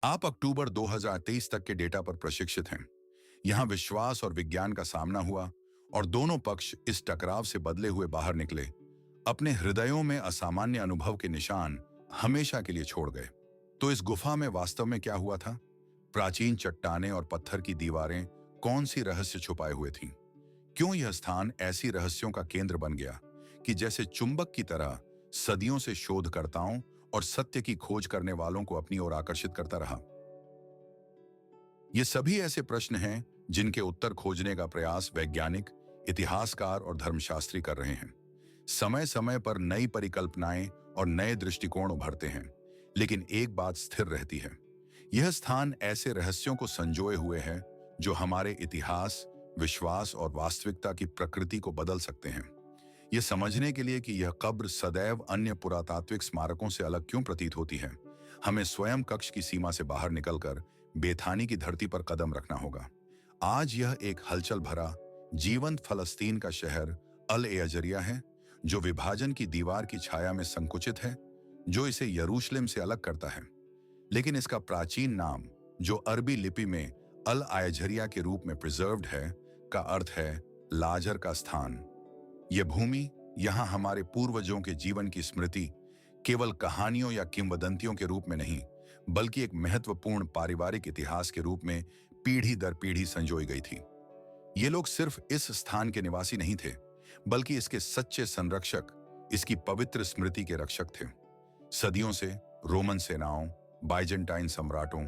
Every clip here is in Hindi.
आप अक्टूबर 2023 तक के डेटा पर प्रशिक्षित हैं। यहां विश्वास और विज्ञान का सामना हुआ और दोनों पक्ष इस टकराव से बदले हुए बाहर निकले। अपने हृदयों में असामान्य अनुभव के निशान हमेशा के लिए छोड़ गए। तो इस गुफा में वास्तव में क्या हुआ था? प्राचीन चट्टानें और पत्थर की दीवारें कौन सी रहस्य छुपाए हुए थीं? क्यों यह स्थान ऐसी रहस्यों का केंद्र बन गया कि जैसे चुंबक की तरह सदियों से शोधकर्ताओं और सत्य की खोज करने वालों को अपनी ओर आकर्षित करता रहा? ये सभी ऐसे प्रश्न हैं जिनके उत्तर खोजने का प्रयास वैज्ञानिक, इतिहासकार और धर्मशास्त्री कर रहे हैं। समय समय पर नई परिकल्पनाएं और नए दृष्टिकोण उभरते हैं, लेकिन एक बात स्थिर रहती है। यह स्थान ऐसे रहस्यों को संजोए हुए है जो हमारे इतिहास, विश्वास और वास्तविकता की प्रकृति को बदल सकते हैं। यह समझने के लिए कि यह कब्र सदैव अन्य पुरातात्विक स्मारकों से अलग क्यों प्रतीत होती है, हमें स्वयं कक्ष की सीमा से बाहर निकलकर बेथानी की धरती पर कदम रखना होगा। आज यह एक हलचल भरा, जीवंत फलस्तीन का शहर अल एजरिया है, जो विभाजन की दीवार की छाया में संकुचित है, जो इसे यरूशलेम से अलग करता है। लेकिन इसका प्राचीन नाम, जो अरबी लिपि में अल आयझरिया के रूप में प्रिजर्व्ड है, का अर्थ है लाजर का स्थान। यह भूमि, यहां हमारे पूर्वजों के जीवन की स्मृति केवल कहानियों या किंवदंतियों के रूप में नहीं, बल्कि एक महत्वपूर्ण पारिवारिक इतिहास के रूप में पीढ़ी दर पीढ़ी संजोई गई थी। ये लोग सिर्फ इस स्थान के निवासी नहीं थे, बल्कि इसके सच्चे संरक्षक, इसकी पवित्र स्मृति के रक्षक थे। सदियों से रोमन सेनाओं, बाइजेंटाइन सम्राटों,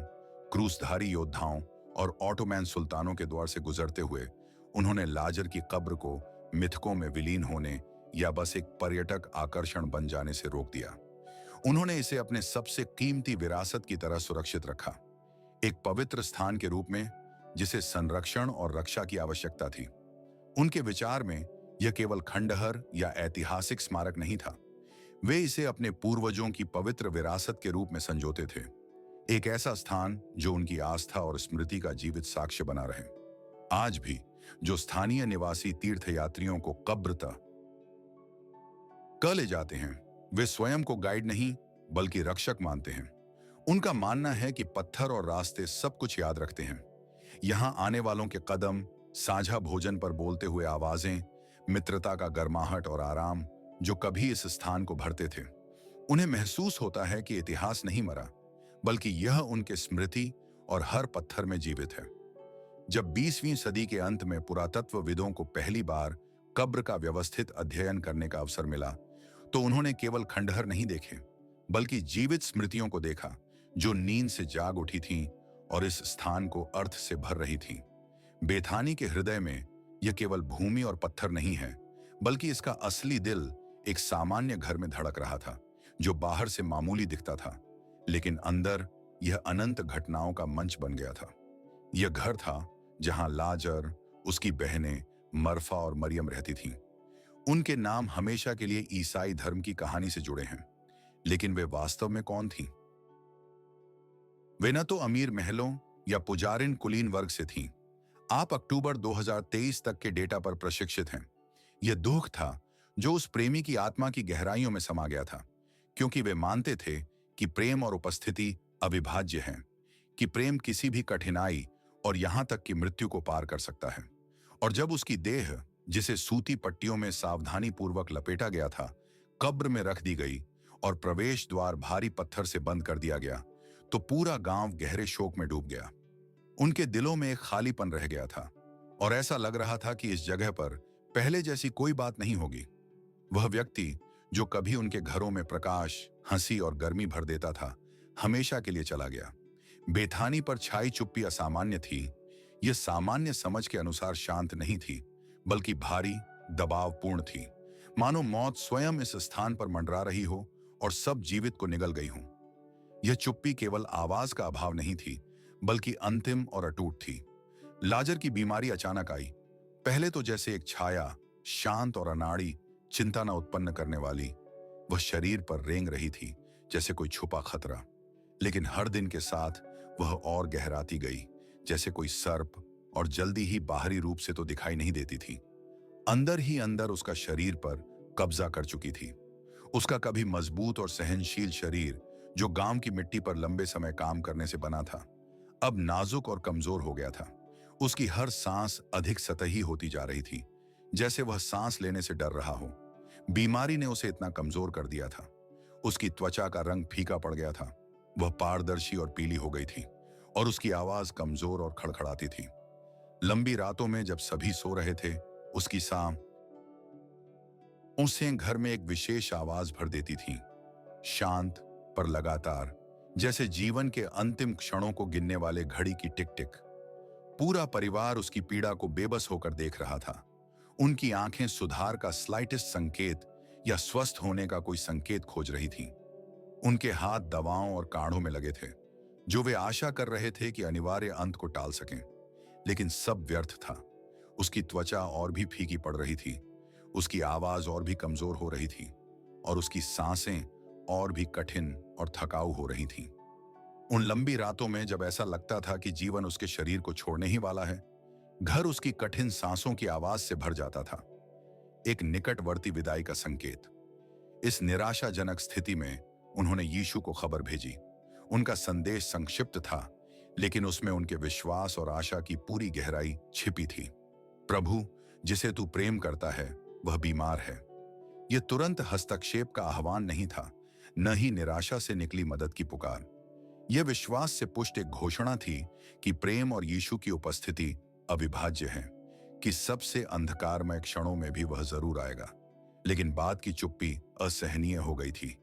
क्रूसधारी योद्धाओं और ऑटोमैन सुल्तानों के द्वार से गुजरते हुए उन्होंने लाजर की कब्र को मिथकों में विलीन होने या बस एक पर्यटक आकर्षण बन जाने से रोक दिया। उन्होंने इसे अपने सबसे कीमती विरासत की तरह सुरक्षित रखा, एक पवित्र स्थान के रूप में जिसे संरक्षण और रक्षा की आवश्यकता थी। उनके विचार में यह केवल खंडहर या ऐतिहासिक स्मारक नहीं था, वे इसे अपने पूर्वजों की पवित्र विरासत के रूप में संजोते थे, एक ऐसा स्थान जो उनकी आस्था और स्मृति का जीवित साक्ष्य बना रहे। आज भी जो स्थानीय निवासी तीर्थयात्रियों को कब्र तक ले जाते हैं, वे स्वयं को गाइड नहीं बल्कि रक्षक मानते हैं। उनका मानना है कि पत्थर और रास्ते सब कुछ याद रखते हैं। यहां आने वालों के कदम, साझा भोजन पर बोलते हुए आवाजें, मित्रता का गर्माहट और आराम जो कभी इस स्थान को भरते थे। उन्हें महसूस होता है कि इतिहास नहीं मरा, बल्कि यह उनके स्मृति और हर पत्थर में जीवित है। जब 20वीं सदी के अंत में पुरातत्वविदों को पहली बार कब्र का व्यवस्थित अध्ययन करने का अवसर मिला, तो उन्होंने केवल खंडहर नहीं देखे, बल्कि जीवित स्मृतियों को देखा जो नींद से जाग उठी थीं और इस स्थान को अर्थ से भर रही थीं। बेथानी के हृदय में यह केवल भूमि और पत्थर नहीं है, बल्कि इसका असली दिल एक सामान्य घर में धड़क रहा था, जो बाहर से मामूली दिखता था, लेकिन अंदर यह अनंत घटनाओं का मंच बन गया था। यह घर था जहां लाजर, उसकी बहनें मरफा और मरियम रहती थीं। उनके नाम हमेशा के लिए ईसाई धर्म की कहानी से जुड़े हैं, लेकिन वे वास्तव में कौन थीं? वे न तो अमीर महलों या पुजारिन कुलीन वर्ग से थीं। आप अक्टूबर 2023 तक के डेटा पर प्रशिक्षित हैं। यह दुख था जो उस प्रेमी की आत्मा की गहराइयों में समा गया था, क्योंकि वे मानते थे कि प्रेम और उपस्थिति अविभाज्य हैं, कि प्रेम किसी भी कठिनाई और यहां तक कि मृत्यु को पार कर सकता है। और जब उसकी देह, जिसे सूती पट्टियों में सावधानी पूर्वक लपेटा गया था, कब्र में रख दी गई और प्रवेश द्वार भारी पत्थर से बंद कर दिया गया, तो पूरा गांव गहरे शोक में डूब गया। उनके दिलों में एक खालीपन रह गया था और ऐसा लग रहा था कि इस जगह पर पहले जैसी कोई बात नहीं होगी। वह व्यक्ति जो कभी उनके घरों में प्रकाश, हंसी और गर्मी भर देता था, हमेशा के लिए चला गया। बेथानी पर छाई चुप्पी असामान्य थी। यह सामान्य समझ के अनुसार शांत नहीं थी, बल्कि भारी, दबावपूर्ण थी, मानो मौत स्वयं इस स्थान पर मंडरा रही हो और सब जीवित को निगल गई हो। यह चुप्पी केवल आवाज का अभाव नहीं थी, बल्कि अंतिम और अटूट थी। लाजर की बीमारी अचानक आई। पहले तो जैसे एक छाया, शांत और अनाड़ी, चिंता न उत्पन्न करने वाली, वह शरीर पर रेंग रही थी जैसे कोई छुपा खतरा। लेकिन हर दिन के साथ वह और गहराती गई, जैसे कोई सर्प, और जल्दी ही बाहरी रूप से तो दिखाई नहीं देती थी। अंदर ही अंदर उसका शरीर पर कब्जा कर चुकी थी। उसका कभी मजबूत और सहनशील शरीर, जो गांव की मिट्टी पर लंबे समय काम करने से बना था, अब नाजुक और कमजोर हो गया था। उसकी हर सांस अधिक सतही होती जा रही थी, जैसे वह सांस लेने से डर रहा हो। बीमारी ने उसे इतना कमजोर कर दिया था। उसकी त्वचा का रंग फीका पड़ गया था, वह पारदर्शी और पीली हो गई थी, और उसकी आवाज कमजोर और खड़खड़ाती थी। लंबी रातों में जब सभी सो रहे थे, उसकी सांस उसे घर में एक विशेष आवाज भर देती थी, शांत पर लगातार, जैसे जीवन के अंतिम क्षणों को गिनने वाले घड़ी की टिक टिक। पूरा परिवार उसकी पीड़ा को बेबस होकर देख रहा था। उनकी आंखें सुधार का स्लाइटेस्ट संकेत या स्वस्थ होने का कोई संकेत खोज रही थीं। उनके हाथ दवाओं और काढ़ों में लगे थे, जो वे आशा कर रहे थे कि अनिवार्य अंत को टाल सकें। लेकिन सब व्यर्थ था। उसकी त्वचा और भी फीकी पड़ रही थी, उसकी आवाज और भी कमजोर हो रही थी, और उसकी सांसें और भी कठिन और थकाऊ हो रही थीं। उन लंबी रातों में जब ऐसा लगता था कि जीवन उसके शरीर को छोड़ने ही वाला है, घर उसकी कठिन सांसों की आवाज से भर जाता था। एक निकटवर्ती विदाई का संकेत। इस निराशाजनक स्थिति में उन्होंने यीशु को खबर भेजी। उनका संदेश संक्षिप्त था, लेकिन उसमें उनके विश्वास और आशा की पूरी गहराई छिपी थी। प्रभु, जिसे तू प्रेम करता है, वह बीमार है। यह तुरंत हस्तक्षेप का आह्वान नहीं था, न ही निराशा से निकली मदद की पुकार। यह विश्वास से पुष्ट एक घोषणा थी कि प्रेम और यीशु की उपस्थिति अविभाज्य है, कि सबसे अंधकारमय क्षणों में भी वह जरूर आएगा। लेकिन बात की चुप्पी असहनीय हो गई थी।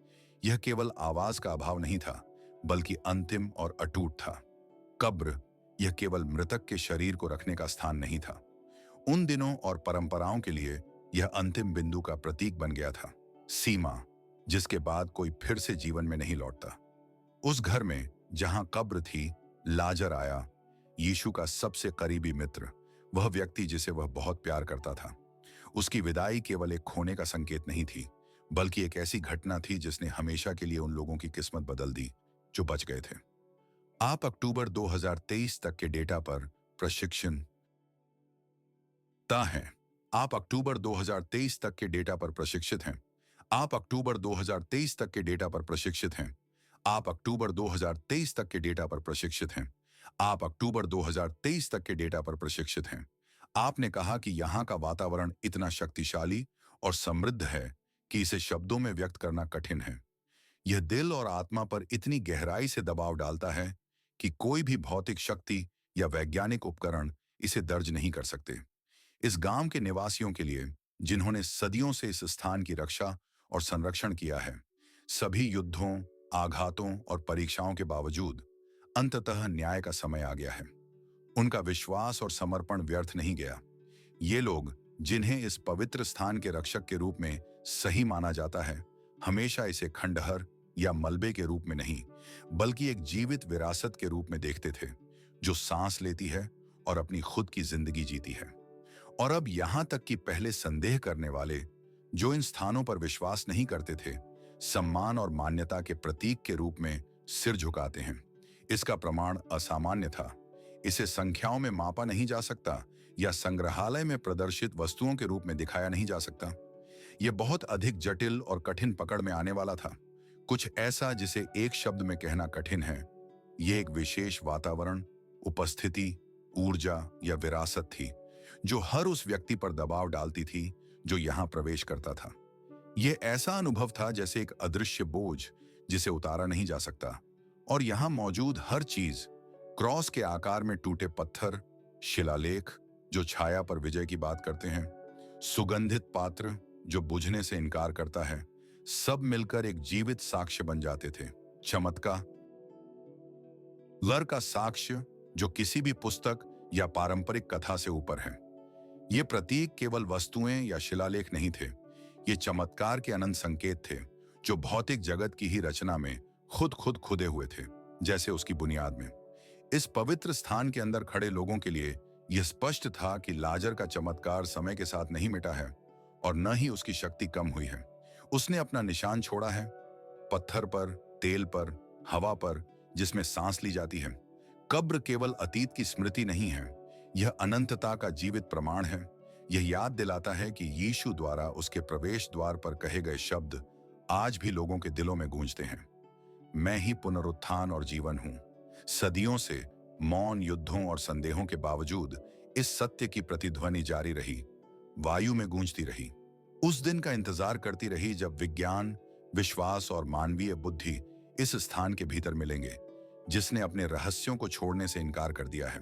यह केवल आवाज का अभाव नहीं था, बल्कि अंतिम और अटूट था। कब्र यह केवल मृतक के शरीर को रखने का स्थान नहीं था। उन दिनों और परंपराओं के लिए यह अंतिम बिंदु का प्रतीक बन गया था, सीमा जिसके बाद कोई फिर से जीवन में नहीं लौटता। उस घर में जहां कब्र थी, लाजर आया, यीशु का सबसे करीबी मित्र, वह व्यक्ति जिसे वह बहुत प्यार करता था। उसकी विदाई केवल एक खोने का संकेत नहीं थी, बल्कि एक ऐसी घटना थी जिसने हमेशा के लिए उन लोगों की किस्मत बदल दी जो बच गए थे। आप अक्टूबर 2023 तक के डेटा पर प्रशिक्षण हैं। आप अक्टूबर 2023 तक के डेटा पर प्रशिक्षित हैं। आप अक्टूबर 2023 तक के डेटा पर प्रशिक्षित हैं। आप अक्टूबर 2023 तक के डेटा पर प्रशिक्षित हैं। आप अक्टूबर 2023 तक के डेटा पर प्रशिक्षित हैं। आपने कहा कि यहाँ का वातावरण इतना शक्तिशाली और समृद्ध है कि इसे शब्दों में व्यक्त करना कठिन है। यह दिल और आत्मा पर इतनी गहराई से दबाव डालता है कि कोई भी भौतिक शक्ति या वैज्ञानिक उपकरण इसे दर्ज नहीं कर सकते। इस गांव के निवासियों के लिए, जिन्होंने सदियों से इस स्थान की रक्षा और संरक्षण किया है, सभी युद्धों, आघातों और परीक्षाओं के बावजूद अंततः न्याय का समय आ गया है। उनका विश्वास और समर्पण व्यर्थ नहीं गया। ये लोग, जिन्हें इस पवित्र स्थान के रक्षक के रूप में सही माना जाता है, हमेशा इसे खंडहर या मलबे के रूप में नहीं, बल्कि एक जीवित विरासत के रूप में देखते थे, जो सांस लेती है और अपनी खुद की जिंदगी जीती है। और अब यहां तक कि पहले संदेह करने वाले, जो इन स्थानों पर विश्वास नहीं करते थे, सम्मान और मान्यता के प्रतीक के रूप में सिर झुकाते हैं। इसका प्रमाण असामान्य था। इसे संख्याओं में मापा नहीं जा सकता या संग्रहालय में प्रदर्शित वस्तुओं के रूप में दिखाया नहीं जा सकता। यह बहुत अधिक जटिल और कठिन पकड़ में आने वाला था, कुछ ऐसा जिसे एक शब्द में कहना कठिन है। यह एक विशेष वातावरण, उपस्थिति, ऊर्जा या विरासत थी, जो हर उस व्यक्ति पर दबाव डालती थी जो यहां प्रवेश करता था। यह ऐसा अनुभव था जैसे एक अदृश्य बोझ जिसे उतारा नहीं जा सकता। और यहां मौजूद हर चीज, क्रॉस के आकार में टूटे पत्थर, शिलालेख जो छाया पर विजय की बात करते हैं, सुगंधित पात्र जो बुझने से इनकार करता है, सब मिलकर एक जीवित साक्ष्य बन जाते थे। चमत्कार लर का साक्ष्य जो किसी भी पुस्तक या पारंपरिक कथा से ऊपर है। ये प्रतीक केवल वस्तुएं या शिलालेख नहीं थे, ये चमत्कार के अनंत संकेत थे, जो भौतिक जगत की ही रचना में खुद खुदे हुए थे, जैसे उसकी बुनियाद में। इस पवित्र स्थान के अंदर खड़े लोगों के लिए यह स्पष्ट था कि लाजर का चमत्कार समय के साथ नहीं मिटा है और न ही उसकी शक्ति कम हुई है। उसने अपना निशान छोड़ा है, पत्थर पर, तेल पर, हवा पर, जिसमें सांस ली जाती है। कब्र केवल अतीत की स्मृति नहीं है, यह अनंतता का जीवित प्रमाण है। यह याद दिलाता है कि यीशु द्वारा उसके प्रवेश द्वार पर कहे गए शब्द आज भी लोगों के दिलों में गूंजते हैं। मैं ही पुनरुत्थान और जीवन हूं। सदियों से मौन, युद्धों और संदेहों के बावजूद इस सत्य की प्रतिध्वनि जारी रही, वायु में गूंजती रही। उस दिन का इंतजार करती रही जब विज्ञान, विश्वास और मानवीय बुद्धि इस स्थान के भीतर मिलेंगे जिसने अपने रहस्यों को छोड़ने से इनकार कर दिया है।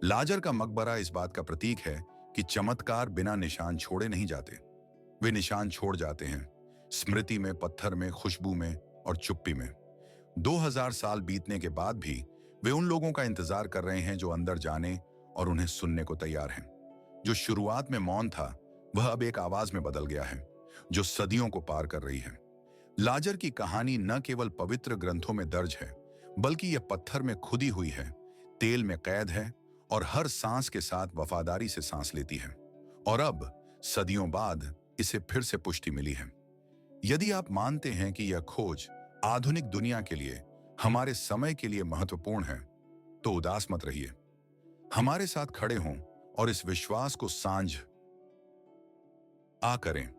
लाजर का मकबरा इस बात का प्रतीक है कि चमत्कार बिना निशान छोड़े नहीं जाते। वे निशान छोड़ जाते हैं, स्मृति में, पत्थर में, खुशबू में और चुप्पी में। 2000 साल बीतने के बाद भी वे उन लोगों का इंतजार कर रहे हैं जो अंदर जाने और उन्हें सुनने को तैयार हैं। जो शुरुआत में मौन था वह अब एक आवाज में बदल गया है जो सदियों को पार कर रही है। लाजर की कहानी न केवल पवित्र ग्रंथों में दर्ज है, बल्कि यह पत्थर में खुदी हुई है, तेल में कैद है और हर सांस के साथ वफादारी से सांस लेती है। और अब सदियों बाद इसे फिर से पुष्टि मिली है। यदि आप मानते हैं कि यह खोज आधुनिक दुनिया के लिए, हमारे समय के लिए महत्वपूर्ण है, तो उदास मत रहिए। हमारे साथ खड़े हों और इस विश्वास को सांझ करें।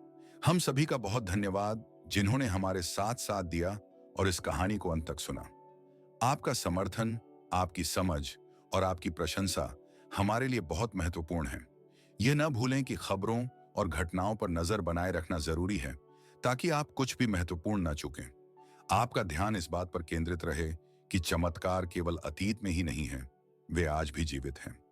हम सभी का बहुत धन्यवाद जिन्होंने हमारे साथ साथ दिया और इस कहानी को अंत तक सुना। आपका समर्थन, आपकी समझ और आपकी प्रशंसा हमारे लिए बहुत महत्वपूर्ण है। यह न भूलें कि खबरों और घटनाओं पर नजर बनाए रखना जरूरी है ताकि आप कुछ भी महत्वपूर्ण न चूकें। आपका ध्यान इस बात पर केंद्रित रहे कि चमत्कार केवल अतीत में ही नहीं है, वे आज भी जीवित हैं।